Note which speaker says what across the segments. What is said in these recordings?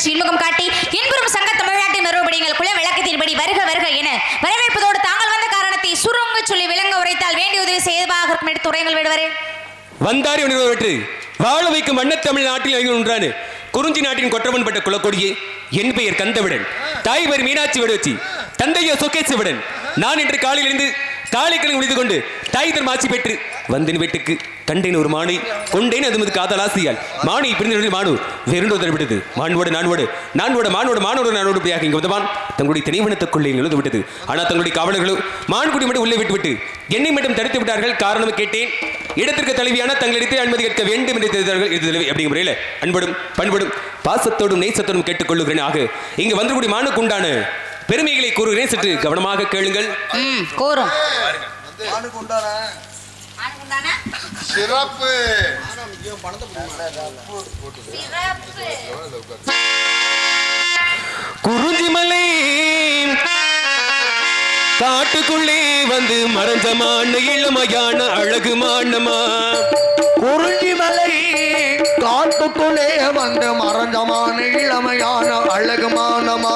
Speaker 1: நிகழ்ச்சி இன்முகம் காட்டி இன்புறும் சங்க தமிழ்நாட்டின் மறுபடிகள் குல விளக்கத்தின்படி வருக வருக என வரவேற்பதோடு தாங்கள் வந்த காரணத்தை சுருங்க சொல்லி விளங்க உரைத்தால் வேண்டிய உதவி செய்வதாக இருக்கும் எடுத்து உரைகள் விடுவாரு
Speaker 2: வந்தாரி வெற்றி வாழ வைக்கும் வண்ண தமிழ் நாட்டில் ஒன்றான குறிஞ்சி நாட்டின் கொற்றவன் பட்ட குலக்கொடியே என் பெயர் கந்தவிடன் தாய் பெயர் மீனாட்சி விடுவச்சி தந்தையோ சொகேசவிடன் நான் இன்று காலையில் இருந்து காலைக்கிழமை முடித்து கொண்டு தாய் தரும் ஆட்சி பெற்று வந்தின் வீட்டுக்கு கண்டேன் ஒரு மானை கொண்டேன் அது காதல் ஆசையால் மானை பிரிந்த மானு வேறு விட்டது மானோடு நானோடு நானோட மானோடு மானோடு நானோடு இப்படியாக இங்கு வந்தவான் தங்களுடைய திணைவனத்துக்குள்ளே எழுந்து விட்டது ஆனால் தங்களுடைய காவலர்களும் மான்குடி மட்டும் உள்ளே விட்டுவிட்டு என்னை மட்டும் தடுத்து விட்டார்கள். காரணம் கேட்டேன். இடத்திற்கு தலைவியான தங்களிடத்தை அனுமதி கேட்க வேண்டும் என்று தெரிவித்தார்கள். அப்படிங்கிற முறையில் அன்படும் பண்படும் பாசத்தோடும் நேசத்தோடும் கேட்டுக்கொள்ளுகிறேன். ஆக இங்கு வந்தக்கூடிய மானுக்கு உண்டான பெருமைகளை கூறுகிறேன். சற்று கவனமாக கேளுங்கள்.
Speaker 3: சிறப்பு
Speaker 2: குறிஞ்சிமலை காட்டுக்குள்ளே வந்து மறைஞ்சமான இளமையான அழகு மானமா
Speaker 4: குறிஞ்சிமலை காட்டுக்குள்ளே வந்து மறைஞ்சமான இளமையான அழகு மானமா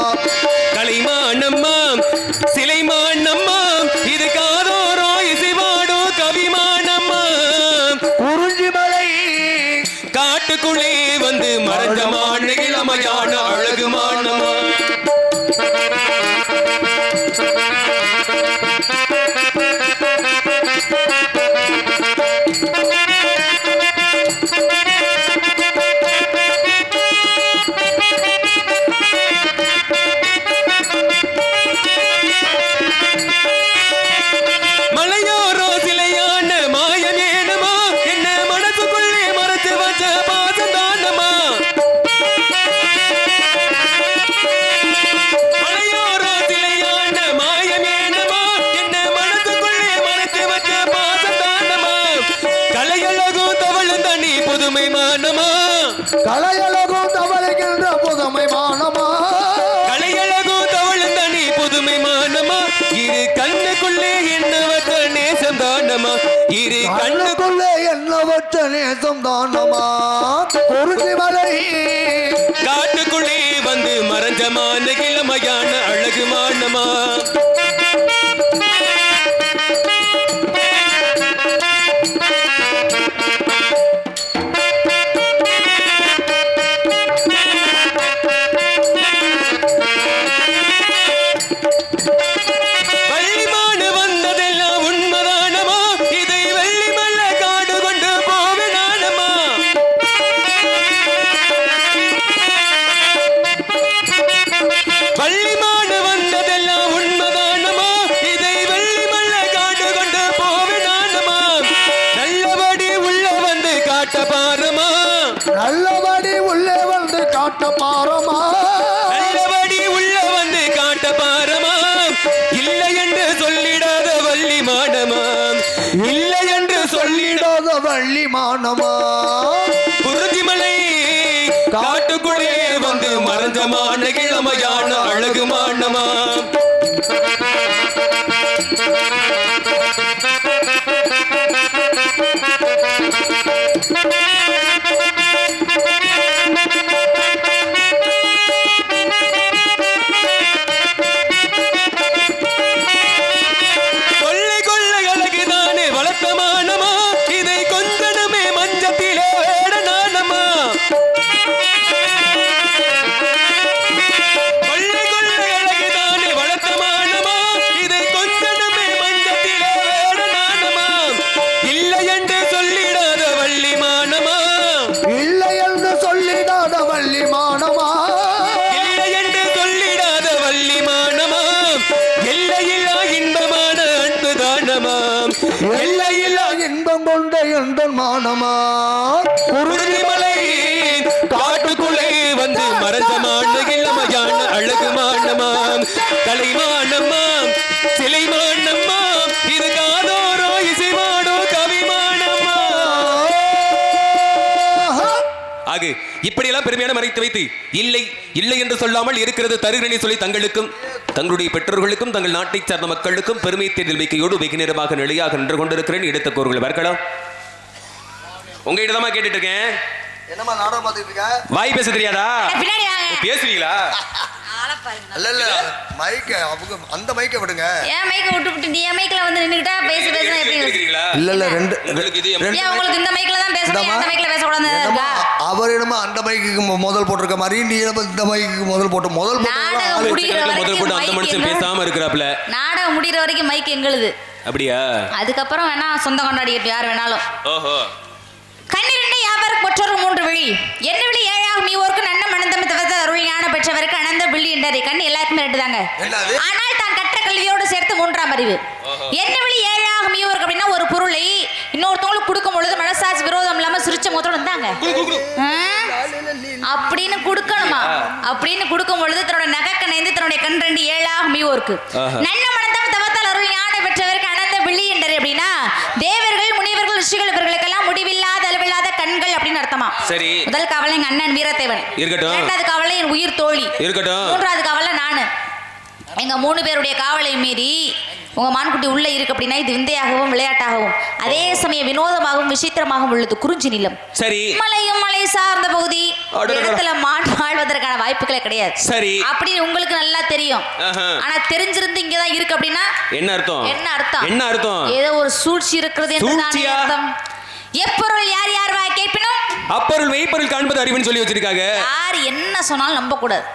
Speaker 2: கலைமானம்மா சிலைமானம்மா இது காதோரோ இசைவாடோ கவிமானம்மா
Speaker 4: குறிஞ்சிமலை
Speaker 2: காட்டுக்குள்ளே வந்து மறைஞ்சமான இளமையான அழகு மானமா
Speaker 4: கலையழகும் தவழுகின்ற புதுமை மானமா
Speaker 2: கலையழகும் தவழுந்தனி புதுமை மானமா இரு கண்ணுக்குள்ளே என்னவற்ற நேசம் தானமா இரு
Speaker 4: கண்ணுக்குள்ளே என்னவற்ற நேசம் தானமா குறிஞ்சிமலை
Speaker 2: காட்டுக்குள்ளே வந்து மறைஞ்சமான இளமையான அழகு மானமா
Speaker 4: நல்லபடி உள்ளே வந்து காட்ட பாரமா
Speaker 2: நல்லபடி உள்ள வந்து காட்ட பாரமா இல்லை என்று சொல்லிடாத வள்ளி மானமா இல்லை என்று சொல்லிடாத
Speaker 4: வள்ளி மானமா
Speaker 2: குறிஞ்சிமலை காட்டுக்குள்ளே வந்து மறைஞ்சமான இளமையான அழகு மானமா
Speaker 4: இன்பம் கொண்ட எந்தன் மானமா
Speaker 2: குறிஞ்சிமலை காட்டுக்குள்ளே வந்து மறைஞ்சமான இளமையான அழகு மானமா கலைமானம்மா சிலைமானம்மா இது காதோரோ இசைவாடோ கவிமானம்மா. ஆக இப்படியெல்லாம் பெருமையான மறைத்து வைத்து இல்லை இல்லை என்று சொல்லாமல் இருக்கிறது தருகிறேன் சொல்லி தங்களுக்கும் தங்களுடைய பெற்றோர்களுக்கும் தங்கள் நாட்டை சார்ந்த மக்களுக்கும் பெருமை தேர்தல் வைக்கையோடு வெகு நேரமாக நிலையாக நின்று கொண்டிருக்கிறேன். எடுத்த கோர்கள் பார்க்கலாம். உங்ககிட்ட தான் கேட்டுட்டு இருக்கேன்.
Speaker 4: என்னமா நாடகம் பார்த்துட்டு இருக்க?
Speaker 2: வாய் பேச தெரியாதா?
Speaker 1: பின்னாடி வாங்க.
Speaker 2: பேசுவீங்களா?
Speaker 4: இல்ல இல்ல மைக்க அவங்க அந்த மைக்க விடுங்க.
Speaker 1: ஏன் மைக்க விட்டு நீ என் மைக்ல வந்து நின்னுட்டா பேசி பேசினா எப்படி?
Speaker 2: இல்ல
Speaker 4: இல்ல ரெண்டு
Speaker 1: ஏன் உங்களுக்கு இந்த மைக்ல தான் பேசணும், அந்த மைக்ல பேச கூடாது?
Speaker 4: அவர் என்னமோ அந்த மைக்கு முதல் போட்டிருக்க மாதிரி நீ இந்த மைக்கு முதல் போட்டு
Speaker 1: நாடகம் முடிகிற வரைக்கும்
Speaker 2: அந்த மனுஷன் பேசாம இருக்கிறாப்ல.
Speaker 1: நாடகம் முடிகிற வரைக்கும் மைக் எங்களுது.
Speaker 2: அப்படியா?
Speaker 1: அதுக்கப்புறம் வேணா சொந்தம் கொண்டாடிக்கிட்டு யார் வேணாலும்.
Speaker 2: ஓஹோ.
Speaker 1: கண்ணிரண்டு யாவருக்கு மற்றொரு மூன்று விழி, என்ன விழி ஏழாக மீவோருக்கு நன்ன மனந்தம் தவிர்த்த அருள் ஞான பெற்றவருக்கு அனந்த விழி என்றாரு. கண் எல்லாருக்குமே ரெண்டு தாங்க. ஆனால் தான் கற்ற கல்வியோடு சேர்த்து மூன்றாம் அறிவு. என்ன விழி ஏழாக மீவோருக்கு அப்படின்னா ஒரு பொருளை இன்னொருத்தவங்களுக்கு கொடுக்கும் பொழுது மனசாட்சி விரோதம் இல்லாம சிரிச்ச முகத்தோட இருந்தாங்க அப்படின்னு கொடுக்கணுமா? அப்படின்னு கொடுக்கும் பொழுது தன்னோட நகைக்கணைந்து தன்னுடைய கண் ரெண்டு ஏழாக மீவோருக்கு நன்ன மனந்தம் தவிர்த்தால் அருள் ஞான பெற்றவருக்கு அனந்த விழி என்றாரு. அப்படின்னா தேவர்கள் முனிவர்கள் ரிஷிகள் இவர்களுக்கெல்லாம் முடிவில்லாத அளவில்லாத கண்கள் அப்படின்னு அர்த்தமா.
Speaker 2: சரி.
Speaker 1: முதல் கவலை எங்க அண்ணன் வீரத்தேவன் இருக்கட்டும், இரண்டாவது கவலை என் உயிர் தோழி இருக்கட்டும், மூன்றாவது கவலை நானு. எங்க 3 பேருடைய காவலை மீறி உங்க மான்குட்டி உள்ள இருக்கு அப்படின்னா இது விந்தையாகவும் விளையாட்டாகவும் அதே சமயம் வினோதமாகவும் விசித்திரமாகவும் உள்ளது குறிஞ்சி நிலம். சரி. மலையும் மலை சார்ந்த பகுதி இடத்துல மான் வாழ்வதற்கான வாய்ப்புகளே கிடையாது. சரி. அப்படின்னு உங்களுக்கு நல்லா தெரியும். ஆனா தெரிஞ்சிருந்து இங்கதான் இருக்கு அப்படின்னா என்ன அர்த்தம்? என்ன அர்த்தம்? ஏதோ ஒரு சூழ்ச்சி இருக்கிறது என்று அர்த்தம். எப்பொருள் யார் யார் வாய் கேட்பினும்
Speaker 2: அப்பொருள் மெய்ப்பொருள் காண்பது அறிவுன்னு சொல்லி வச்சிருக்காங்க.
Speaker 1: யார் என்ன சொன்னாலும் நம்ப கூடாது.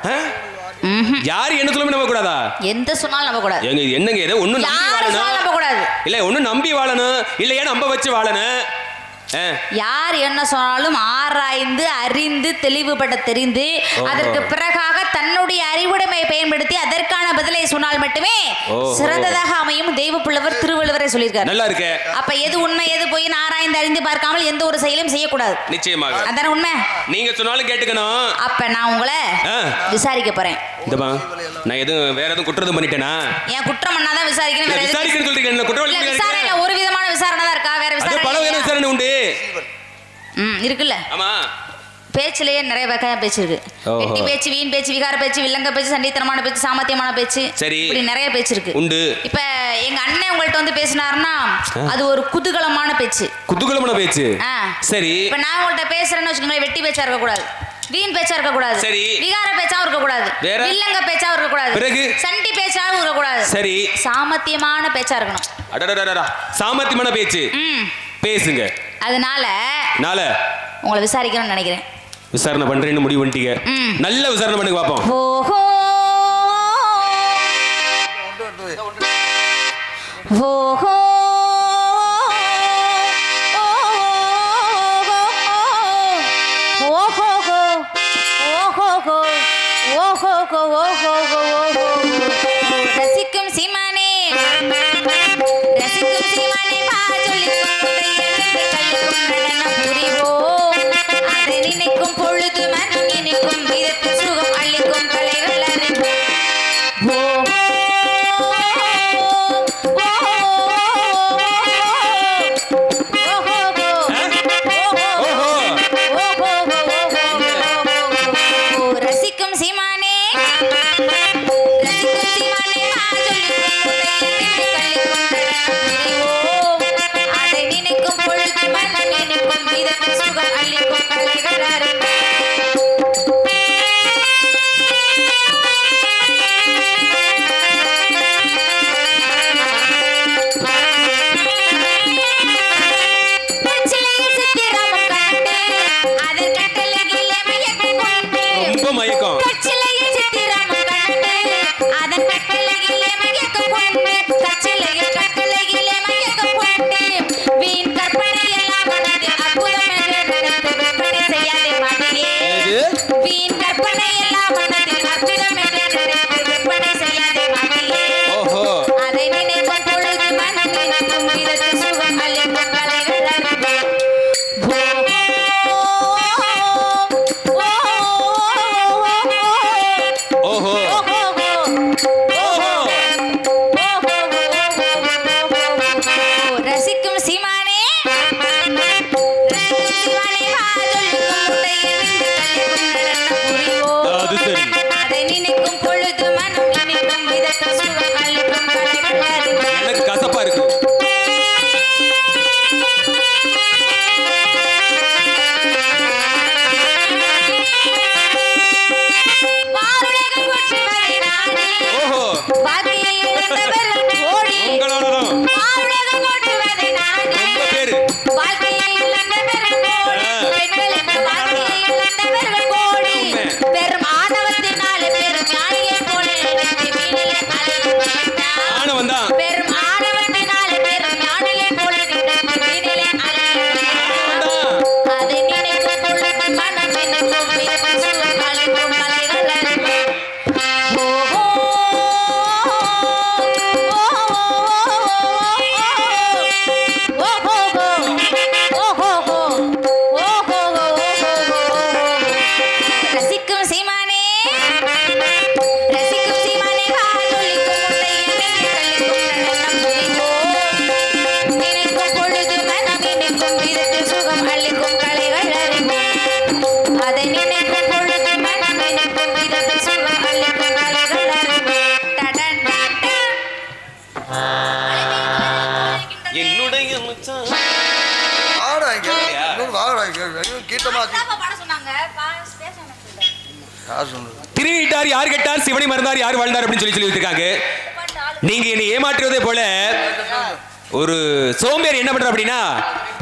Speaker 2: யார் என்ன சொல்லுமே நம்ப கூடாதா?
Speaker 1: எந்த சொன்னாலும் நம்ப கூடாது.
Speaker 2: என்னங்க ஏதோ ஒண்ணு நம்ப
Speaker 1: கூடாது.
Speaker 2: இல்ல ஒண்ணு நம்பி வாழணும், இல்லையா நம்ப வச்சு வாழணும்.
Speaker 1: யார் என்ன சொன்னாலும் ஆராய்ந்து அறிந்து தெளிவுபட தெரிந்து அதற்கு பிறகாக தன்னுடைய அறிவுடைமையை பயன்படுத்தி அதற்கான பதிலை சொன்னால் மட்டுமே சிறந்ததாக அமையும். தெய்வ புலவர் திருவள்ளுவரை சொல்லியிருக்காரு. நல்லா இருக்கு. அப்ப எது உண்மை எது போய் ஆராய்ந்து அறிந்து பார்க்காமல் எந்த ஒரு செயலும் செய்யக்கூடாது. நிச்சயமாக. அதான உண்மை. நீங்க சொன்னாலும் கேட்டுக்கணும். அப்ப நான் உங்களை விசாரிக்க போறேன். நான் எதுவும் வேற எதுவும் குற்றம் பண்ணிட்டேனா? ஏன் குற்றம் பண்ணாதான் விசாரிக்கணும். விசாரிக்கணும் சொல்றீங்க. குற்றம் விசாரணை ஒரு விதமான விசாரணை தான் இருக்கா? வேற விசாரணை பல விதமான விசாரணை உண்டு. இருக்குல்ல. ஆமா. பேச்சிலேயே நிறைய வகையான பேச்சு இருக்கு. வெட்டி பேச்சு, வீண் பேச்சு, விகார பேச்சு, வில்லங்க பேச்சு, சண்டித்தனமான பேச்சு, சாமர்த்தியமான பேச்சு, இப்படி நிறைய பேச்சு இருக்கு. உண்டு. இப்ப எங்க அண்ணன் உங்கள்ட்ட வந்து பேசினாருன்னா அது ஒரு குதூகலமான பேச்சு. குதூகலமான பேச்சு. சரி. இப்ப நான் உங்கள்ட்ட பேசுறேன்னு வச்சுக்கோங்களேன், வெட்டி பேச்சா இருக்க கூடாது, வீண் பேச்சா இருக்க கூடாது, சரி, விகார பேச்சாவும் இருக்க கூடாது, வில்லங்க பேச்சாவும் இருக்க கூடாது, பிறகு சண்டி பேச்சாவும் இருக்க கூடாது, சரி, சாமர்த்தியமான பேச்சா இருக்கணும். அடடடடடா, சாமர்த்தியமான பேச்சு பேசுங்க. அதனால உங்களை விசாரிக்கணும்னு நினைக்கிறேன். விசாரணை பண்றேன்னு முடிவு பண்ணிட்டீங்க. நல்ல விசாரணை பண்ணுங்க பாப்போம். ஓஹோ ஓஹோ ரசிக்கும் சீமானே, ரசிக்கும் சீமானே, அதை நினைக்கும் பொழுது மனம் நினைக்கும் விதத்தில் சுகம் அளிக்கும் கலை வளரும். ரசிக்கும் சீமானே, ரசிக்கும் சீமானே, அதை நினைக்கும் பொழுது மனம் நினைக்கும் விதத்தில் சுகம் அளிக்கும் கலை வளரும்.
Speaker 4: யார் சொன்னது?
Speaker 2: திருநீட்டார் யார் கெட்டார், சிவனை மறந்தார் யார் வாழ்ந்தார் அப்படின்னு சொல்லி வச்சிருக்காங்க. நீங்க என்னை ஏமாற்றுவதே போல ஒரு சோம்பேறி என்ன பண்ற அப்படின்னா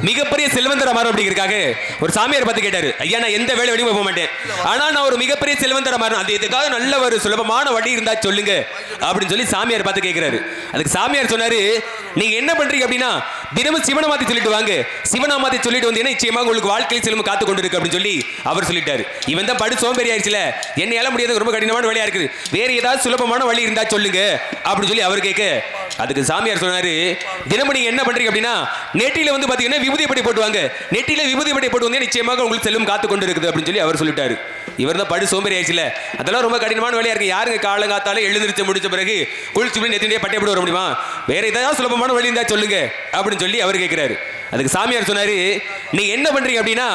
Speaker 2: மிகப்பெரிய செல்வந்தர மாறும் அப்படிங்கிறக்காக ஒரு சாமியார் பார்த்து கேட்டாரு, ஐயா நான் எந்த வேலை வெளியே போக மாட்டேன், ஆனால் நான் ஒரு மிகப்பெரிய செல்வந்தர மாறும், அது இதுக்காக நல்ல ஒரு சுலபமான வழி இருந்தா சொல்லுங்க அப்படின்னு சொல்லி சாமியார் பார்த்து கேட்கிறாரு. அதுக்கு சாமியார் சொன்னாரு, நீங்க என்ன பண்றீங்க அப்படின்னா தினமும் சிவனை மாத்தி சொல்லிட்டு வாங்க, சிவனா மாத்தி சொல்லிட்டு வந்தீங்கன்னா நிச்சயமாக உங்களுக்கு வாழ்க்கையில் செல்வம் காத்து கொண்டு இருக்கு அப்படின்னு சொல்லி அவர் சொல்லிட்டாரு. இவன் தான் படு சோம்பேறி ஆயிடுச்சுல, என்னையால முடியாது, ரொம்ப கடினமான வழியா இருக்குது, வேற ஏதாவது சுலபமான வழி இருந்தா சொல்லுங்க அப்படின்னு சொல்லி அவர் கேட்க அதுக்கு சாமியார் சொன்னாரு, தினமும் நீங்க என்ன பண்றீங்க அப்படின்னா நெட்டில வந்து பாத்தீங்கன்னா விபூதி பட்டை போட்டுவாங்க, நெட்டில விபூதி பட்டை போட்டு வந்தீங்கன்னா நிச்சயமாக உங்களுக்கு செல்வம் காத்து கொண்டு இருக்குது அப்படின்னு சொல்லி அவர் சொல்லிட்டாரு. இவர் தான் படு சோம்பேறி ஆயிடுச்சுல, அதெல்லாம் ரொம்ப கடினமான வழியா இருக்கு, யாருங்க காலங்காத்தால எழுந்திருச்சு முடிச்ச பிறகு குளிச்சு நெத்திலே பட்டை போட்டு வர முடியுமா, வேற ஏதாவது சுலபமான வழி இருந்தா சொல்லுங்க அப்படின்னு சொல்லி அவர் கேட்கிறாரு. அதுக்கு சாமியார் சொன்னாரு, நீங்க என்ன பண்றீங்க அப்படின்னா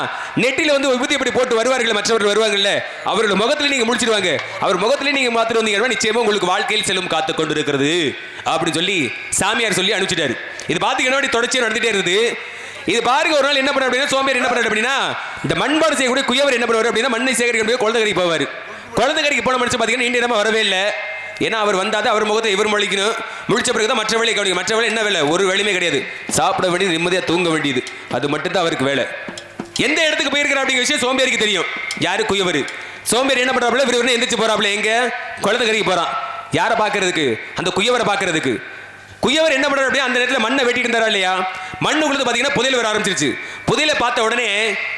Speaker 2: நெட்டில வந்து விபூதி பட்டை போட்டு வருவார்கள், மற்றவர்கள் வருவாங்கல்ல, அவரோட முகத்துல நீங்க முடிச்சிருவாங்க, அவர் முகத்துல நீங்க மாத்திரம் வந்தீங்கன்னா நிச்சயமா உங்களுக்கு வாழ்க்கையில் செல்வம் காத்து கொண்டு இருக்கிறது அப்படின்னு சொல்லி சாமியார் சொல்லி அனுப்பிச்சிட்டாரு. இது பாத்தீங்கன்னா தொடர்ச்சியா நடந்துட்டே இருக்குது. இது பாருங்க, ஒரு நாள் என்ன பண்ண அப்படின்னா சோம்பேறி என்ன பண்ணாரு அப்படின்னா இந்த மண்பாடு செய்யக்கூடிய குயவர் என்ன பண்ணுவார் அப்படின்னா மண்ணை சேகரிக்க குழந்தைகரைக்கு போவார். குழந்தைகரைக்கு போன மனுஷன் பாத்தீங்கன்னா நீண்ட நேரமா வரவே இல்லை. ஏன்னா அவர் வந்தாதான் அவர் முகத்தை இவர் முழிக்கணும், முழிச்ச பிறகு தான் மற்ற வேலையை கவனிக்கும். மற்ற வேலை என்ன வேலை, ஒரு வேலையுமே கிடையாது, சாப்பிட வேண்டியது நிம்மதியாக தூங்க வேண்டியது, அது மட்டும் தான் அவருக்கு வேலை. எந்த இடத்துக்கு போயிருக்கிற அப்படிங்கிற விஷயம் சோம்பேறிக்கு தெரியும். யாரு குயவர். சோம்பேறி என்ன பண்றாப்புல, இவர் எந்திரிச்சு போறாப்புல எங்க குழந்தைகரைக்கு போறான், யாரை பார்க்கறதுக்கு, அந்த குயவரை பார்க்கறதுக்கு. குயவர் என்ன பண்றாரு அப்படியே அந்த நேரத்தில் மண்ணை வெட்டிட்டு இருந்தாரா இல்லையா, மண்ணு கொடுத்து பார்த்தீங்கன்னா புதையல் வர ஆரம்பிச்சிருச்சு. புதையலை பார்த்த உடனே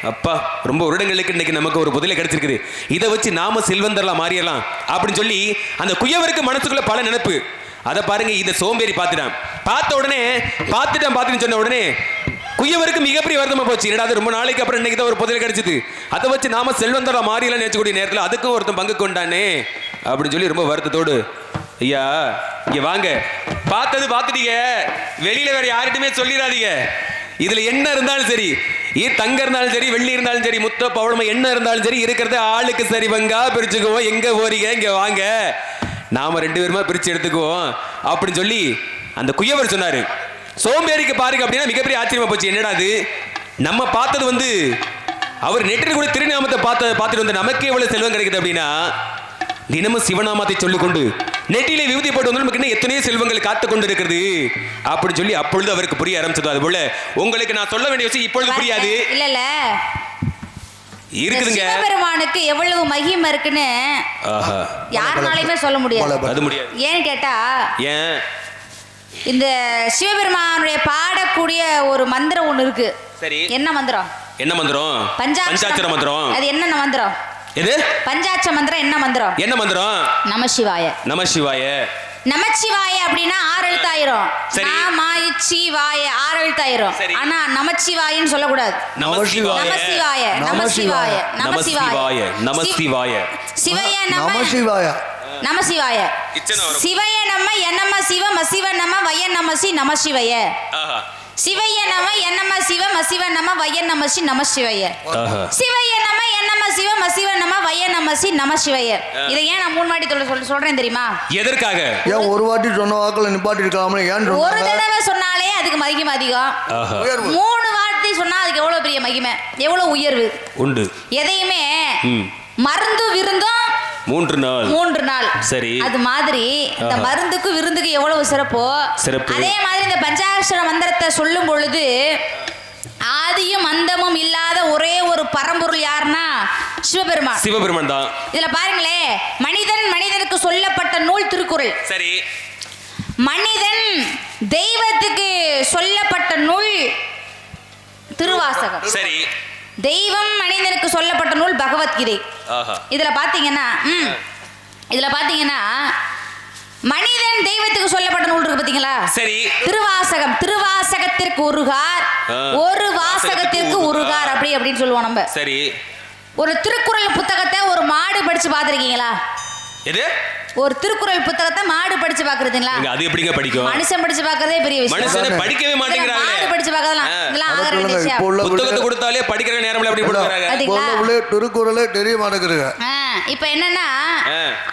Speaker 2: அப்பா ரொம்ப வருடங்களுக்கு இன்னைக்கு நமக்கு ஒரு புதையலை கிடைச்சிருக்குது, இதை வச்சு நாம செல்வந்தர்லாம் மாறிடலாம் அப்படின்னு சொல்லி அந்த குயவருக்கு மனசுக்குள்ள பல நினைப்பு. அதை பாருங்க, இதை சோம்பேறி பார்த்துட்டான். பார்த்த உடனே பார்த்துட்டு சொன்ன உடனே குயவருக்கு மிகப்பெரிய வருத்தமா போச்சு. என்னடா ரொம்ப நாளைக்கு அப்புறம் இன்னைக்கு தான் ஒரு புதையல் கிடைச்சது, அதை வச்சு நாம செல்வந்தரா மாறியலாம் நினைச்சக்கூடிய நேரத்தில் அதுக்கும் ஒருத்தன் பங்கு கொண்டானே அப்படின்னு சொல்லி ரொம்ப வருத்தத்தோடு, ஐயா இங்க வாங்க, பார்த்தது பார்த்துட்டீங்க, வெளியில வேற யார்கிட்டயுமே சொல்லிடாதீங்க, இதுல என்ன இருந்தாலும் சரி, தங்க இருந்தாலும் சரி, வெள்ளி இருந்தாலும் சரி, முத்த பவளமை என்ன இருந்தாலும் சரி, இருக்கிறத ஆளுக்கு சரி பங்கா பிரிச்சுக்குவோம், எங்க போறீங்க இங்க வாங்க, நாம 2 பேருமா பிரிச்சு எடுத்துக்குவோம் அப்படின்னு சொல்லி அந்த குயவர் சொன்னாரு. சோம்பேறிக்கு பாருங்க அப்படின்னா மிகப்பெரிய ஆச்சரியமா போச்சு. என்னடா அது, நம்ம பார்த்தது வந்து அவர் நெற்றில் கூட திருநாமத்தை பார்த்துட்டு வந்து நமக்கே எவ்வளவு செல்வம் கிடைக்குது அப்படின்னா தினமும் சிவநாமத்தை சொல்லிக்கொண்டு நெட்டிலே விபூதி போட்டு வந்து நமக்கு இன்னும் எத்தனையோ செல்வங்கள் காத்து கொண்டு இருக்கிறது அப்படின்னு சொல்லி அப்பொழுது அவருக்கு புரிய ஆரம்பிச்சது. அது போல உங்களுக்கு நான் சொல்ல வேண்டிய விஷயம் இப்பொழுது புரியாது, இல்ல இருக்குதுங்க.
Speaker 1: சிவபெருமானுக்கு எவ்வளவு மகிமை இருக்குன்னு யாருனாலையுமே சொல்ல முடியாது.
Speaker 2: அது முடியாது.
Speaker 1: ஏன்னு கேட்டா,
Speaker 2: ஏன்
Speaker 1: இந்த சிவபெருமானுடைய பாடக்கூடிய ஒரு மந்திரம் ஒண்ணு இருக்கு. சரி, என்ன மந்திரம்?
Speaker 2: என்ன மந்திரம்? பஞ்சாட்சர மந்திரம்.
Speaker 1: அது என்ன மந்திரம்?
Speaker 2: எது?
Speaker 1: பஞ்சாட்சர மந்திரம். என்ன மந்திரம்?
Speaker 2: என்ன மந்திரம்?
Speaker 1: நமசிவாய.
Speaker 2: நமசிவாய.
Speaker 1: நமச்சிவாய அப்படின்னா 6 எழுத்தாயிரும். நமச்சிவாய 6 எழுத்தாயிரும். ஆனா நமச்சிவாயன்னு சொல்லக்கூடாது.
Speaker 2: நமசிவாய.
Speaker 1: நமசிவாய. நமசிவாய. நமசிவாய.
Speaker 2: நமசிவாய.
Speaker 1: சிவய நம.
Speaker 4: நமசிவாய.
Speaker 1: நமசிவாய. சிவய நம என்னம சிவ மசிவ நம வய நமசி நமசிவய. சிவய நம என்னம சிவ மசிவ நம வய நமசி நமசிவய. சிவய நம என்னம சிவ மசிவ நம வய நமசி நமசிவய. இதை ஏன் நான் 3 வாட்டி சொல்றேன் தெரியுமா?
Speaker 4: எதற்காக? ஏன் ஒரு வாட்டி சொன்ன வாக்குல நிப்பாட்டி இருக்கலாம்ல, ஏன்
Speaker 1: ஒரு தடவை சொன்னாலே அதுக்கு மகிமை அதிகம். 3 வாட்டி சொன்னா அதுக்கு எவ்வளவு பெரிய மகிமை, எவ்வளவு உயர்வு உண்டு. எதையுமே மருந்து விருந்தும் 3 நாள். சரி, அது மாதிரி இந்த மருந்துக்கு விருந்துக்கு எவ்வளவு சிறப்போ அதே மாதிரி இந்த பஞ்சாட்சர மந்திரத்தை சொல்லும் பொழுது ஆதியும் அந்தமும் இல்லாத ஒரே ஒரு பரம்பொருள் யாருன்னா சிவபெருமான். சிவபெருமான் தான். இதுல பாருங்களே, மனிதனுக்கு சொல்லப்பட்ட நூல் திருக்குறள். சரி, மனிதன் தெய்வத்துக்கு சொல்லப்பட்ட நூல் திருவாசகம். சரி, தெய்வம் மனிதனுக்கு சொல்லப்பட்ட நூல் பகவத்கீதை. இதுல பாத்தீங்கன்னா மனிதன் தெய்வத்துக்கு சொல்லப்பட்ட நூல் இருக்கு பாத்தீங்களா? சரி, திருவாசகம். திருவாசகத்திற்கு உருகார், ஒரு வாசகத்திற்கு உருகார் அப்படின்னு சொல்லுவோம் நம்ம. சரி, ஒரு திருக்குறள் புத்தகத்தை ஒரு மாடு படிச்சு பாத்திருக்கீங்களா? எது? ஒரு திருக்குறள் புத்தகத்தை மாடு படிச்சு பாக்குறதுங்களா? அது எப்படிங்க படிக்கும்? மனுஷன் படிச்சு பாக்குறதே பெரிய விஷயம். மனுஷனே படிக்கவே மாட்டேங்கிறாங்க. மாடு படிச்சு பார்க்கறதெல்லாம் இதெல்லாம் ஆகற விஷயம். புத்தகத்தை கொடுத்தாலே படிக்கிற நேரம்ல அப்படி போடுறாங்க.
Speaker 4: திருக்குறளே தெரிய மாட்டேங்குதுங்க.
Speaker 1: இப்போ என்னன்னா,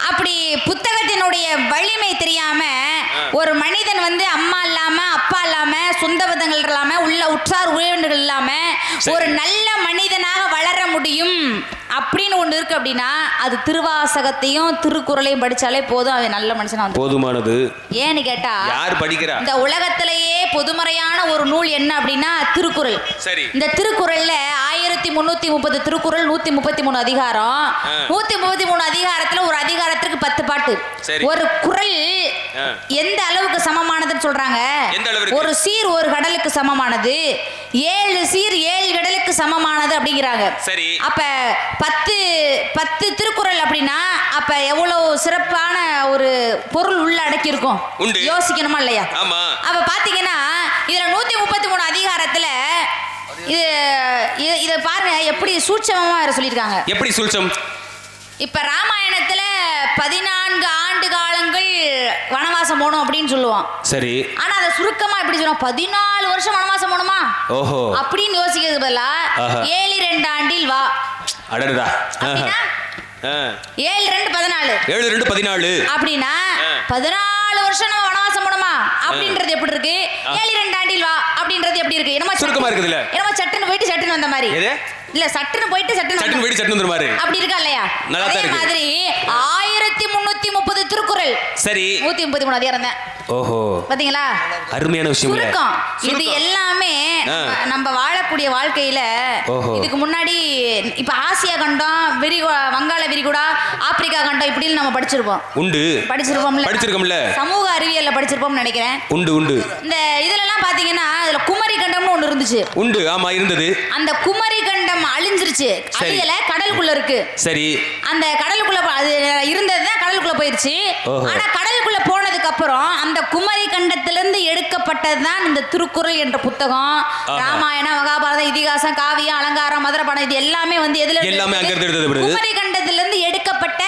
Speaker 1: அப்படி புத்தகத்தினுடைய வலிமை தெரியாம ஒரு மனிதன் வந்து அம்மா இல்லாம அப்பா இல்லாம சொந்த பந்தங்கள் இல்லாம உள்ள உற்றார் உறவினர்கள் இல்லாம ஒரு நல்ல மனிதனாக வளர முடியும் அப்படின்னு ஒண்ணு இருக்கு அப்படின்னா அது திருவாசகத்தையும் திருக்குறளையும் படிச்சாலே போதும், அவன் நல்ல மனுஷனா வந்து.
Speaker 2: போதுமானது.
Speaker 1: ஏன்னு கேட்டா
Speaker 2: யார் படிக்கிறா?
Speaker 1: இந்த உலகத்திலேயே பொதுமறையான ஒரு நூல் என்ன அப்படின்னா திருக்குறள்.
Speaker 2: சரி.
Speaker 1: இந்த திருக்குறள்ல 1330 திருக்குறள், 133 அதிகாரம். 133 அதிகாரத்துல ஒரு அதிகாரத்திற்கு 10 பாட்டு. ஒரு குறள் எந்த அளவுக்கு சமமானதுன்னு சொல்றாங்க? ஒரு சீர் ஒரு கடலுக்கு சமமானது, 7 சீர் 7 கடலுக்கு சமமானது அப்படிங்கிறாங்க.
Speaker 2: சரி.
Speaker 1: அப்ப 10 திருக்குறள் அப்படின்னா அப்ப எவ்வளவு சிறப்பான ஒரு பொருள் உள்ள அடக்கி இருக்கும், யோசிக்கணுமா இல்லையா? அப்ப பாத்தீங்கன்னா இதுல 133 அதிகாரத்துல இத பாருங்க எப்படி சூட்சமமா சொல்லியிருக்காங்க. எப்படி சூட்சம்? இப்ப ராமாயணத்துல 14 ஆண்டு காலங்கள் வனவாசம் போகணும் அப்படின்னு சொல்லுவான். சரி. ஆனா அதை சுருக்கமா எப்படி சொல்லுவோம்? 14 வருஷம் வனவாசம் போகணுமா அப்படின்னு யோசிக்கிறது பதிலா 7 2 ஆண்டில் வா. அடடா. 7 2 14. 7 2 14 அப்படின்னா 14 வருஷம் நம்ம வனவாசம் போணுமா அப்படின்றது எப்படி இருக்கு? 7 2 ஆண்டில் வா அப்படின்றது எப்படி இருக்கு? என்னமா சுருக்கமா இருக்குதுல? என்னமா சட்டுன்னு போயிட்டு சட்டுன்னு வந்த மாதிரி இல்ல, சட்டுன்னு போயிட்டு சட்டுன்னு போயிட்டு சட்டுன்னு வந்த மாதிரி அப்படி இருக்கா இல்லையா? அதே மாதிரி 1330 திருக்குறள். சரி. 133 அதிகாரம் தான். ஓஹோ, பாத்தீங்களா? அருமையான விஷயம். சுருக்கம். இது எல்லாமே நம்ம வாழக்கூடிய வாழ்க்கையில இதுக்கு முன்னாடி இப்ப ஆசியா கண்டம், வங்காள விரிகுடா, ஆப்பிரிக்கா கண்டம் இப்படின்னு நம்ம படிச்சிருப்போம். உண்டு. படிச்சிருப்போம்ல. சமூக அறிவியல்ல படிச்சிருப்போம்னு நினைக்கிறேன். உண்டு. இந்த இதுல எல்லாம் பாத்தீங்கன்னா இதுல குமரி கண்டம்னு ஒண்ணு இருந்துச்சு. உண்டு. ஆமா, இருந்தது. அந்த குமரி கண்டம் அழிஞ்சிருச்சு. அழியல, கடலுக்குள்ள இருக்கு. சரி. அந்த கடலுக்குள்ள அது இருந்ததுதான் கடலுக்குள்ள போயிருச்சு. ஆனா கடலுக்குள்ள போனதுக்கு அப்புறம் அந்த குமரி கண்டத்திலிருந்து எடுக்கப்பட்டதுதான் இந்த திருக்குறள் என்ற புத்தகம். ராமாயணம், மகாபாரதம், இதிகாசம், காவியம், அலங்காரம், மதுரபாடம் இது எல்லாமே வந்து எதுல குமரி கண்டத்திலிருந்து எடுக்கப்பட்ட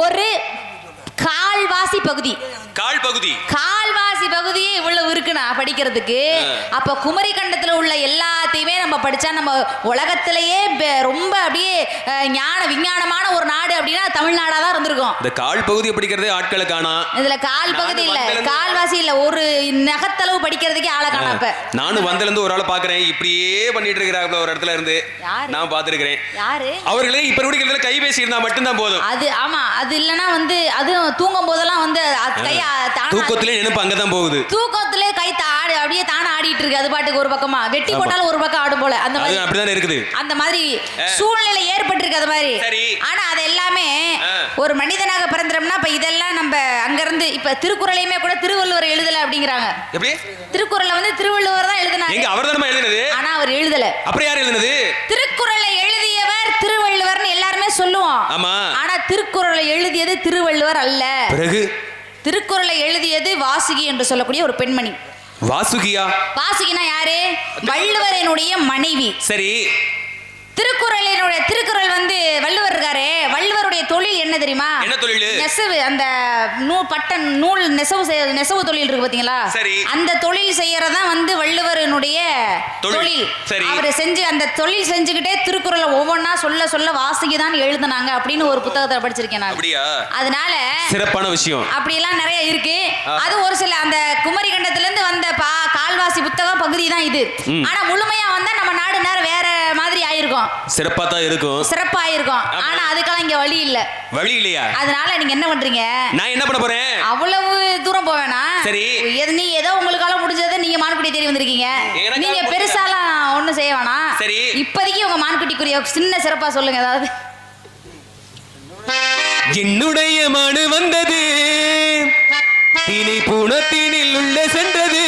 Speaker 1: ஒரு கால்வாசி பகுதி. கால்வாசி பகுதியே இவ்வளவு இருக்குன்னா படிக்கிறதுக்கு. அப்ப குமரி கண்டத்துல உள்ள எல்லாத்தையுமே நம்ம படிச்சா நம்ம உலகத்திலேயே ரொம்ப அப்படியே விஞ்ஞானமான ஒரு நாடு அப்படின்னா தமிழ்நாடா தான் இருந்திருக்கும். இந்த கால் பகுதியை படிக்கிறதே ஆட்களை காணா. இதுல கால் பகுதி இல்ல, கால்வாசி இல்ல, ஒரு நகத்தளவு படிக்கிறதுக்கே ஆளை காணா. இப்ப நானும் வந்தல இருந்து ஒரு ஆளை பாக்குறேன், இப்படியே பண்ணிட்டு இருக்கிறாங்க ஒரு இடத்துல இருந்து. நான் பாத்துருக்கிறேன். யாரு அவர்களே? இப்ப குடிக்கிறதுல கைபேசி இருந்தா மட்டும்தான் போதும். அது ஆமா, அது இல்லனா வந்து அது தூங்கும் போதெல்லாம் வந்து தூக்கத்திலே நினைப்பு அங்கதான் போகுது. தூக்கத்திலே கை ஆடி அப்படியே தானே ஆடிட்டு இருக்கு. அது பாட்டுக்கு ஒரு பக்கமா வெட்டி போட்டாலும் ஒரு பக்கம் ஆடும் போல. அந்த மாதிரி அப்படிதான் இருக்குது. அந்த மாதிரி சூழ்நிலை ஏற்பட்டிருக்கு. அது மாதிரி. ஆனா அது எல்லாமே ஒரு மனிதனாக பிறந்தோம்னா இப்ப இதெல்லாம் நம்ம அங்க இருந்து இப்ப திருக்குறளையுமே கூட திருவள்ளுவர் எழுதல அப்படிங்கிறாங்க. எப்படி? திருக்குறளை வந்து திருவள்ளுவர் தான் எழுதினாரு. எங்க அவர் தானே எழுதினது? ஆனா அவர் எழுதல. அப்புறம் யார் எழுதினது? திருக்குறளை எழுதியவர் திருவள்ளுவர்னு எல்லாருமே சொல்லுவோம். ஆமா. ஆனா திருக்குறளை எழுதியது திருவள்ளுவர் அல்ல. பிறகு திருக்குறளை எழுதியது வாசுகி என்று சொல்லக்கூடிய ஒரு பெண்மணி. வாசுகியா? வாசுகினா யாரு? வள்ளுவரினுடைய மனைவி. சரி. திருக்குறள் வந்து வள்ளுவர் இருக்காரு. வள்ளுவருடைய தொழில் என்ன தெரியுமா? என்ன தொழில்? நெசவு. அந்த நூல் நெசவு தொழில் இருக்கு பாத்தீங்களா? அந்த தொழில் செய்யறதா வந்து வள்ளுவரினுடைய தொழில். அவரு செஞ்சு அந்த தொழில் செஞ்சுக்கிட்டே திருக்குறளை ஒவ்வொன்னா சொல்ல வாசுகி தான் எழுதுனாங்க அப்படின்னு ஒரு புத்தகத்தை படிச்சிருக்கேன் நான். அதனால சிறப்பான விஷயம் அப்படி எல்லாம் நிறைய இருக்கு. அது ஒரு சில அந்த குமரி கண்டத்துல இருந்து வந்த கால்வாசி புத்தகம் பகுதி தான் இது. ஆனா முழுமையா வந்தா நம்ம நாடு நேரம் வேற மாதிரி ஆயிருக்கும். சிறப்பா தான் இருக்கும். சிறப்பா இருக்கும். ஆனா அதுக்கெல்லாம் இங்க வழி இல்ல. வழி இல்லையா? அதனால நீங்க என்ன பண்றீங்க? நான் என்ன பண்ண போறேன்? அவ்வளவு தூரம் போவேனா? சரி. நீ ஏதோ உங்களுக்கால முடிஞ்சதை நீங்க மான்குட்டி தேடி வந்திருக்கீங்க. நீங்க பெருசாலாம் ஒண்ணும் செய்ய வேணாம். சரி. இப்போதைக்கு உங்க மான்குட்டிக்குரிய சின்ன சிறப்பா சொல்லுங்க ஏதாவது. என்னுடைய மனு வந்தது, இனி புனத்தினில் உள்ள சென்றது.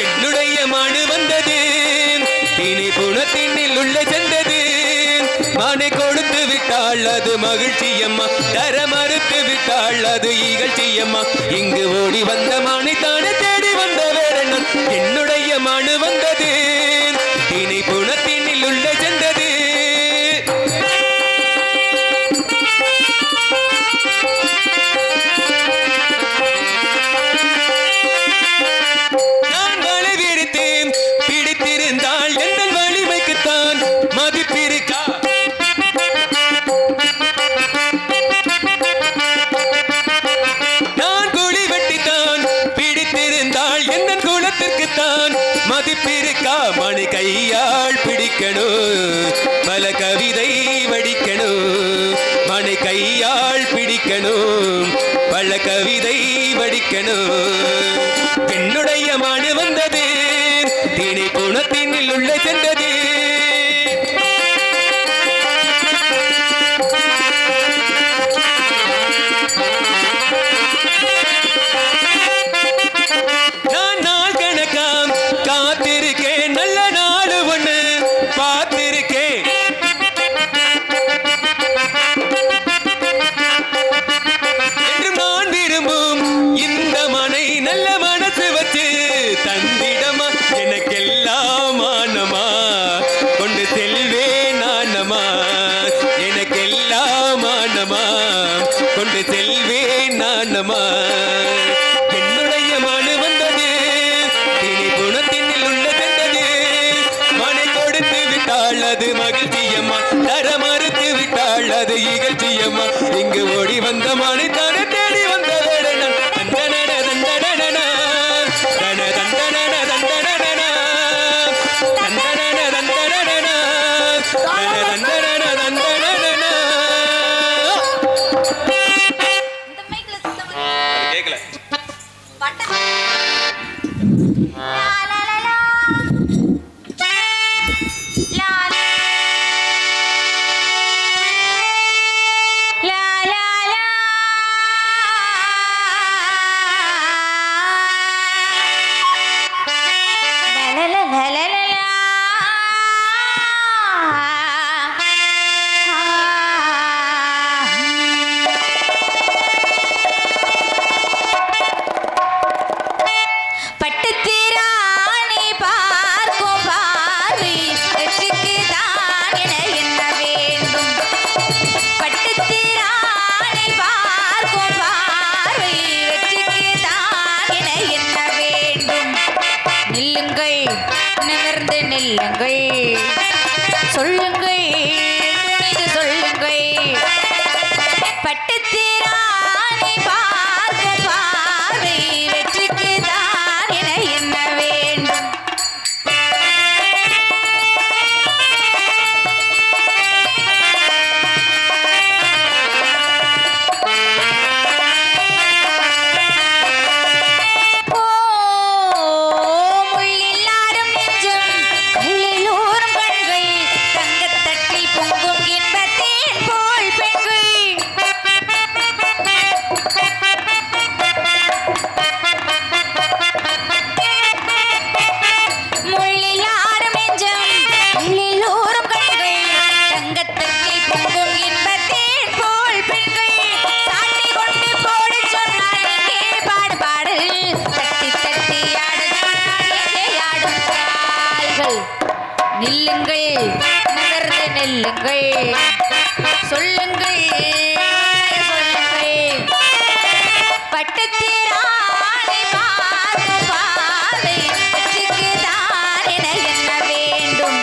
Speaker 1: என்னுடைய மனு வந்தது, இனி புனத்தினில் உள்ள சென்றது. மானை கொடுத்து விட்டாள் அது மகிழ்ச்சியம்மா, தர மறுத்து விட்டாள் அது இகழ்ச்சியம்மா. இங்கு ஓடி வந்த மானை தானே தேடி வந்த வேறெண்ணம். என்னுடைய மனு வந்தது, இனி புனத்தினில் உள்ள சென்றது. நான் வலை விரித்தேன், பிடித்திருந்தால் எந்த வலிமைக்குத்தான் மதிப்பிருக்கா? நான் குழி வெட்ட
Speaker 2: மணி கையால் பிடிக்கணும் பல கவிதை வடிக்கணும் மணி கையால் பிடிக்கணும் பல கவிதை வடிக்கணும் பெண்ணுடைய மனு வந்தது திணை குணத்தினில் உள்ள சென்றது நான் நாள் கணக்காம் காத்திருக்கேன் நல்ல நாள் ஒண்ணு பார்த்திருக்கேன் என்றும் நான் விரும்பும் இந்த மனை நல்ல மனசு வச்சு தந்திடமா எனக்கெல்லாம் ஆனமா கொண்டு செல்வேன் நானமா எனக்கெல்லாம் ஆனமா கொண்டு செல்வேன் நானமா என்னுடைய மனு வந்தது திணை குணத்தினில் உள்ள சென்றது மனை கொடுத்து விட்டாள் அது மகிழ்ச்சியம்மா தர மறுத்து விட்டாள் அது இகழ்ச்சியம்மா இங்கு ஓடி வந்த மனை தானே தேடி வந்த வேடனா தண்டன தண்டன தன தண்டன தண்டன தண்டன தண்டன தன தண்டன தண்டன
Speaker 1: இந்த மைக்ல சுத்தமா
Speaker 2: கேக்கல
Speaker 1: பட்ட லா லா லா லா லா லா லா லா லா லா லா லா லா லா பட்டுத்திராணி பார்க்கும் பார்வை வெற்றிக்கு தான் என என்ன வேண்டும் பட்டுத்திராணி பார்க்கும் பார்வை வெற்றிக்கு தான் என என்ன வேண்டும் நில்லுங்கள் நிமிர்ந்து நில்லுங்கள் சொல்லுங்கள் துணிந்து சொல்லுங்கள் பட்டுத்திராணி பார்க்கும் பார்வை வெற்றிக்கு தான் என என்ன வேண்டும் ஓ முள்ளில்லாடும் நெஞ்சம் கல்லிலூறும் கண்கள் தங்கத்தட்டில் பொங்கும் இன்பத்தேன் போல் பெண்கள் முள்ளில்லாடும் நெஞ்சம் கல்லிலூறும் கண்கள் தங்கத்தட்டில் பொங்கும் இன்பத்தேன் போல் பெண்கள் சாட்டி கொண்டு போடச் சொன்னால் எங்கே பாடு பாடல் தட்டி தட்டி ஆடச் சொன்னால் எங்கே ஆடும் கால்கள் நில்லுங்கள் நிமிர்ந்து நில்லுங்கள் சொல்லுங்கள் சொல்லுங்கள் பட்டுத்திராணி பார்க்கும் பார்வை வெற்றிக்கு தான் என என்ன வேண்டும்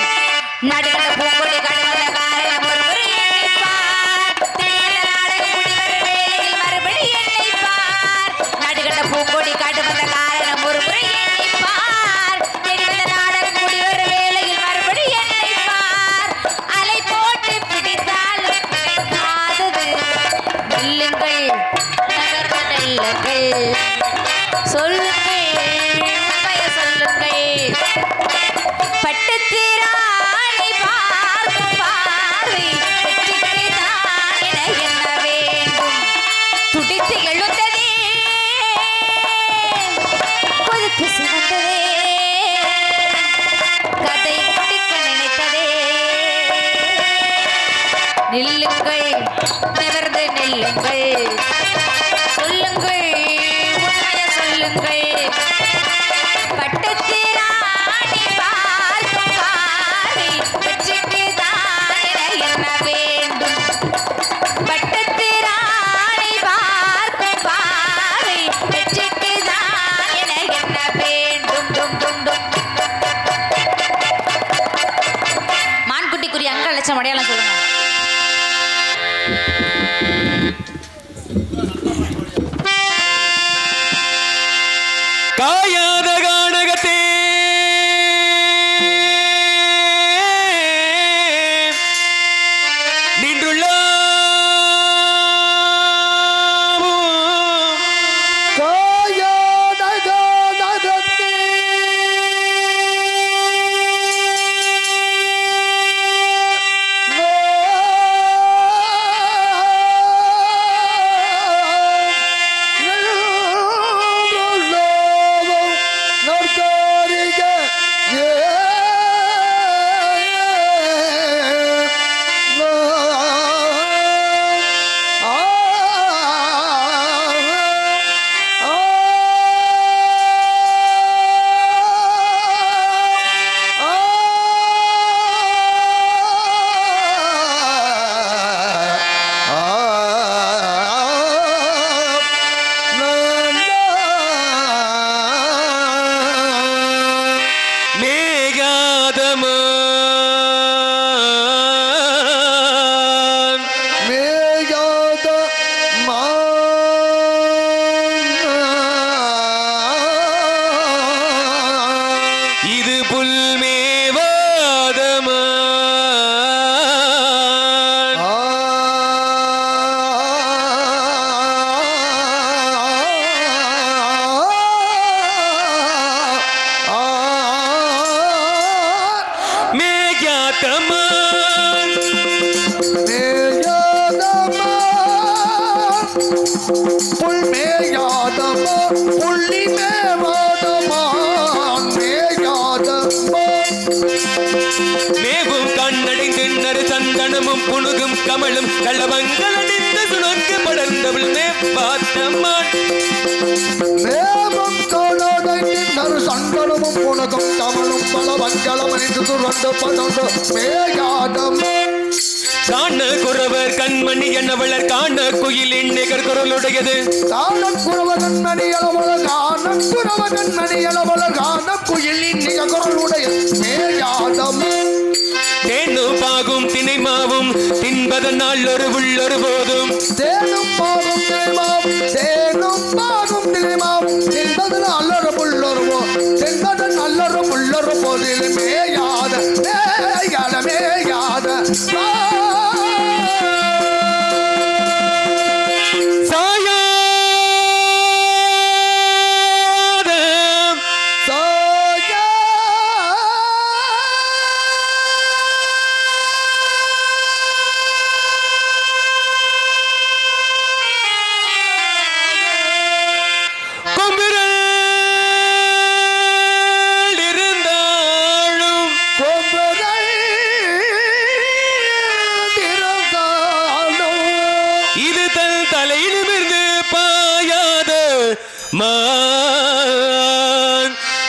Speaker 1: நடுக்கட பூங்கொடி கடந்த காரணம் ஒருவர் எண்ணிப்பார் திடீரென நாடகம் முடிவரும் வேளையில் மறுபடி எண்ணிப்பார் நடுக்கட பூங்கொடி கடுவந்த காரணம் ஒருவர் எண்ணிப்பார் திடீரென நாடகம் முடிவரும் வேளையில் மறுபடி எண்ணிப்பார் அலை போட்டு பிடித்தால் கிடைக்காதது நில்லுங்கள் நகர்ந்து நில்லுங்கள் சொல்லுங்கள் உண்மைய சொல்லுங்கள் பட்டுத்திராணி பார்க்கும் பார்வை வெற்றிக்கு தான் என என்ன வேண்டும் துடித்து எழுந்ததே கொதித்து சிவந்ததே கதை முடிக்க நினைத்ததே நில்லுங்கள் நிமிர்ந்து நில்லுங்கள் சொல்லுங்கள் உண்மைய சொல்லுங்கள் பட்டுத்திராணி பார்க்கும் பார்வை வெற்றிக்கு தான் என என்ன வேண்டும் பட்டுத்திராணி பார்க்கும் பார்வை வெற்றிக்கு தான் என என்ன வேண்டும் டும் டும் டும் மான்குட்டிக்குரிய அங்க லட்சம் அடையாளம் சொல்லுங்க
Speaker 2: காயாத கானகத்தே இது புல்மேவாதமா மேயாதமா மேவும் கண்ணடைந்து நறு சந்தனமும் புணுகும் கமலும் களவங்கள் அடித்து சுணக்கு படர்ந்தவள் மேப்பாத்தம்மான்
Speaker 4: சங்கடமும் புனகம் கமலும் பல வஞ்சலம் அணிந்து துறந்து படர்ந்து மேயாதம்
Speaker 2: காண குறவர் கண்மணி என்னவளர் காண குயிலின் நிகர் குரலுடையது
Speaker 4: காண குறவகன் மணியளவள காண குறவகன் மணியளவள காண குயிலின் நிகர் குரலுடைய மேயாதம்
Speaker 2: தேனும் பாகும் திணைமாவும் தின்பதனால் ஒரு உள்ளொரு போதும்
Speaker 4: தேனும் பாகும் திணைமாவும் தேனும் பாகும் திணைமாவும் தின்பதன் அல்லொரு புல்லொருவோ தின்பதன் அல்லொரு புல்லொரு போதில் மேயாத மேயாத மேயாத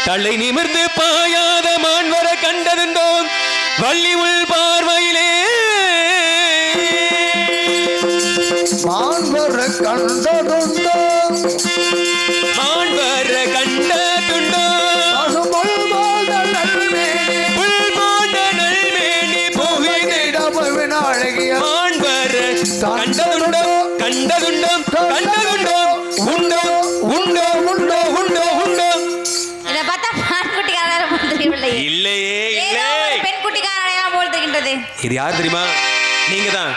Speaker 2: தலை நிமிர்ந்து பாயாத மான் வர கண்டதுண்டோம் வள்ளி உள் பார்வையிலே
Speaker 4: மான் வர கண்டதுண்டோ
Speaker 2: மான் வர கண்டதுண்டோ
Speaker 4: அழகிய
Speaker 2: மான் வர கண்டதுண்டோ கண்டதுண்டோ கண்டதுண்டோ உண்டோ உண்டோ உண்டோ உண்டோ உண்டோ
Speaker 1: இதை பார்த்தா ஆண்குட்டிக்காரர் போல் தெரியவில்லை.
Speaker 2: இல்லையே
Speaker 1: ஏதோ
Speaker 2: இல்லை
Speaker 1: ஒரு பெண்குட்டிக்காரர் போல் தெரிகின்றது.
Speaker 2: இது யார் தெரியுமா? நீங்க தான்.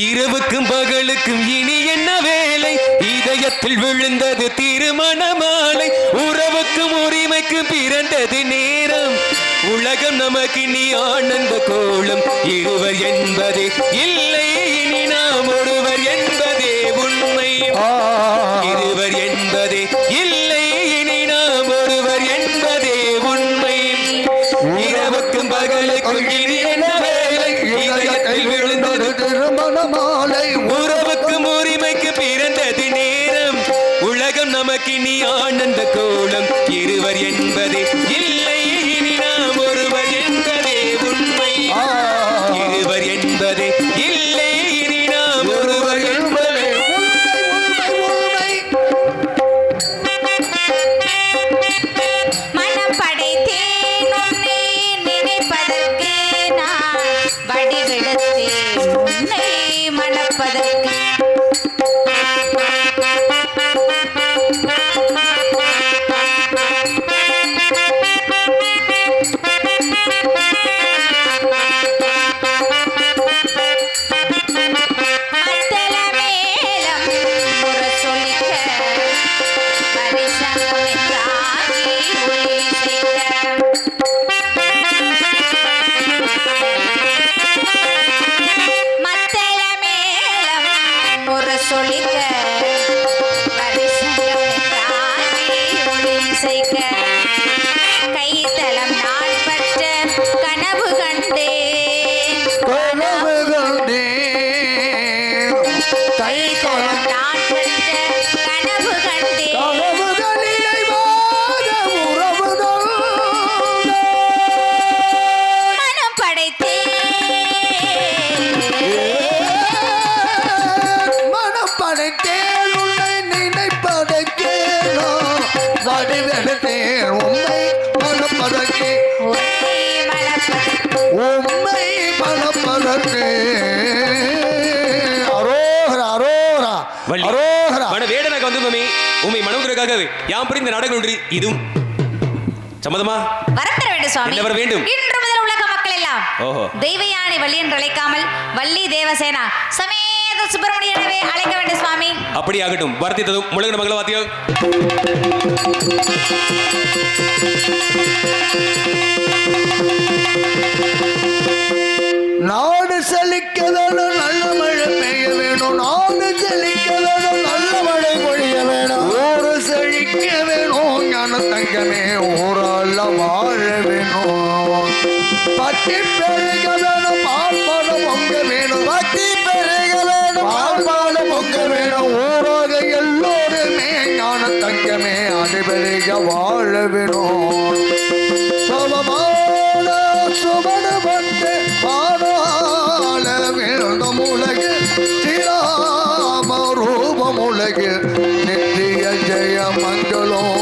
Speaker 2: இரவுக்கும் பகலுக்கும் இனி என்ன வேலை? இதயத்தில் விழுந்தது திருமண மாலை. உறவுக்கும் உரிமைக்கும் பிறந்தது நேரம். உலகம் நமக்கு நீ ஆனந்த கோலம். இருவர் என்பதே இல்லை, இனி நாம் ஒருவர் என்பதே உண்மை. இருவர் என்பதே இல்லை, இனி நாம் ஒருவர் என்பதே உண்மை. இரவுக்கும் பகலுக்கும் இனி என்ன வேலை? இதயத்தில் விழுந்தது
Speaker 4: திருமண மாலை.
Speaker 2: உறவுக்கும் உரிமைக்கு பிறந்தது நேரம். உலகம் நமக்கு நீ ஆனந்த கோலம். இருவர் என்பதே இல்லை, இனி நாம் ஒருவர் என்பதே உண்மை. இருவர் என்பதே இல்லை, இனி நாம் ஒருவர் என்பதே
Speaker 1: மனம் படைத்தேன் உன்னை நினைப்பதற்கு, நான் வடிவெடுத்தேன் உன்னை மணப்பதற்கு. மத்தள மேளம் முரசொலிக்க, பரிசங்கம் என்றாகி ஒலிசைக்க. மத்தள மேளம் முரசொலிக்க, பரிசங்கம் என்றாகி ஒலிசைக்க. கைத்தலம் நாட்பட்ட கனவு கண்டேன்.
Speaker 4: கனவு கண்டே
Speaker 1: கைத்தலம் நாட்பட்ட கனவு கண்டேன்.
Speaker 4: கனவுகளிலே வாத உறவுகள்
Speaker 1: மனம் படைத்தேன்,
Speaker 4: மனம் படைத்தேன் உன்னை நினைப்பதற்கே வடிவெடுத்தேன் உன்னை மனப்பதற்கே உம்மை பலப்பதற்கு அரோகரா அரோகரா
Speaker 2: வள்ளி
Speaker 4: அரோகரா
Speaker 2: மன வேடனாக வந்தோமே உண்மை மனமுதற்காகவே யாம் புரிந்த நாடகம் ஒன்று இதுவும் சம்மதமா
Speaker 1: வரப்பெற வேண்டும் சுவாமி.
Speaker 2: என்ன வர வேண்டும்?
Speaker 1: இன்று முதல் உலக மக்கள் எல்லாம்
Speaker 2: ஓஹோ.
Speaker 1: தெய்வயானை வள்ளி என்று அழைக்காமல் வள்ளி தேவசேனா சமேத சுப்பிரமணியனவே அழைக்க வேண்டும் சுவாமி.
Speaker 2: அப்படி ஆகட்டும். வர்த்தித்ததும் முழங்கின மங்களவாத்தியம்.
Speaker 4: நாடு செழிக்க வேணும், நல்ல மழை பெய்ய வேணும். நாடு செழிக்க வேணும், நல்ல மழை பொழிய வேணும். ஊரு செழிக்க வேணும், ஞான தங்கமே ஊரால வாழ வேணும். பக்தி பெருக வேணும், பால்பாலம் பொங்க வேணும். பக்தி பெருக வேணும், பால்பாலம் பொங்க வேணும். ஊராக எல்லோருமே ஞான தங்கமே அது பெருக வாழ வேணும். சோபமான சுமடு வந்து பாதாள வேணும் உலகு ஸ்ரீராம ரூபம் உலகு நித்திய ஜெய மங்களம்.